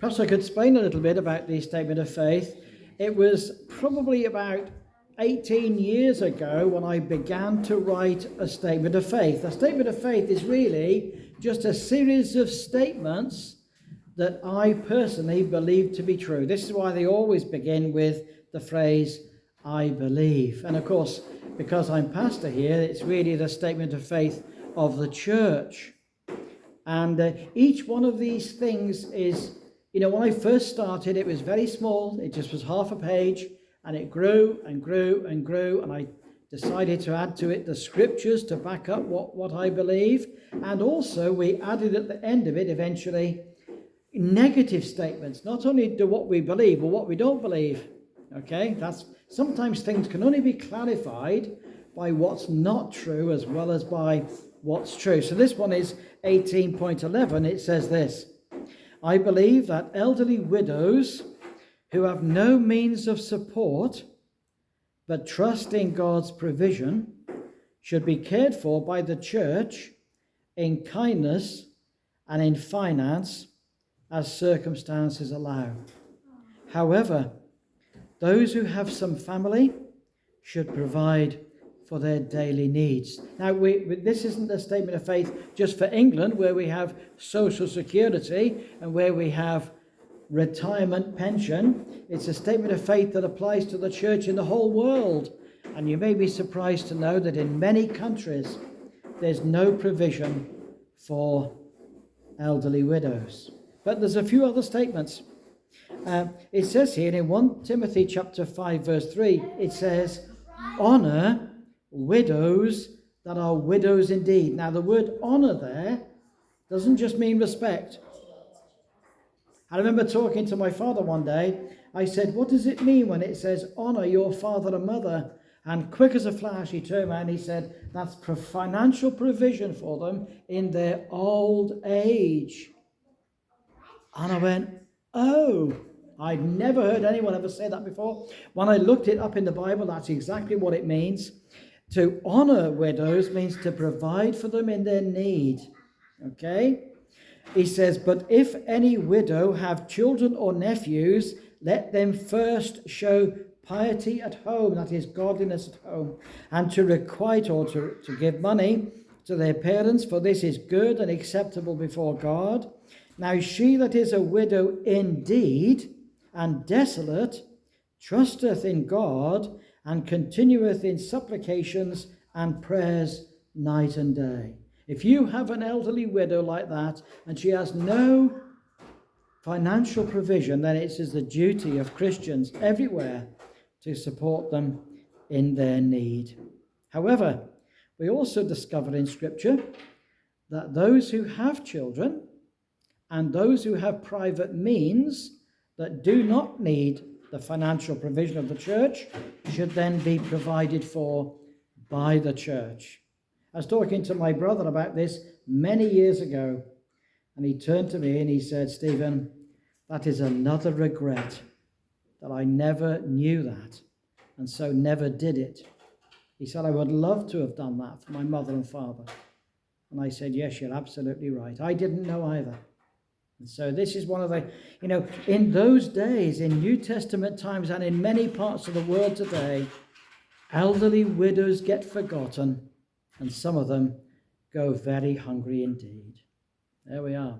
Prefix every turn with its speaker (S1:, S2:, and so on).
S1: Perhaps I could explain a little bit about the statement of faith. It was probably about 18 years ago when I began to write a statement of faith. A statement of faith is really just a series of statements that I personally believe to be true. This is why they always begin with the phrase, I believe. And of course, because I'm pastor here, it's really the statement of faith of the church. And each one of these things is, when I first started, it was very small. It just was half a page, and it grew and grew and grew. And I decided to add to it the scriptures to back up what I believe. And also we added at the end of it eventually negative statements, not only to what we believe, but what we don't believe. Okay, that's sometimes things can only be clarified by what's not true as well as by what's true. So this one is 18.11. It says this: I believe that elderly widows who have no means of support but trust in God's provision should be cared for by the church in kindness and in finance as circumstances allow. However, those who have some family should provide for their daily needs. Now, this isn't a statement of faith just for England, where we have social security and where we have retirement pension. It's a statement of faith that applies to the church in the whole world. And you may be surprised to know that in many countries, there's no provision for elderly widows. But there's a few other statements. It says here in 1 Timothy chapter 5, verse 3, it says, honor widows that are widows indeed. Now, the word honor there doesn't just mean respect. I remember talking to my father one day. I said, what does it mean when it says honor your father and mother? And quick as a flash, he turned around and he said, that's financial provision for them in their old age. And I went, oh, I'd never heard anyone ever say that before. When I looked it up in the Bible, that's exactly what it means. To honor widows means to provide for them in their need. Okay? He says, but if any widow have children or nephews, let them first show piety at home, that is godliness at home, and to requite or to give money to their parents, for this is good and acceptable before God. Now she that is a widow indeed and desolate trusteth in God and continueth in supplications and prayers night and day. If you have an elderly widow like that and she has no financial provision, then it is the duty of Christians everywhere to support them in their need. However, we also discover in Scripture that those who have children and those who have private means that do not need the financial provision of the church should then be provided for by the church. I was talking to my brother about this many years ago, and he turned to me and he said, Stephen, that is another regret that I never knew that and so never did it. He said, I would love to have done that for my mother and father. And I said, yes, you're absolutely right. I didn't know either. And so this is one of the, in those days, in New Testament times and in many parts of the world today, elderly widows get forgotten and some of them go very hungry indeed. There we are.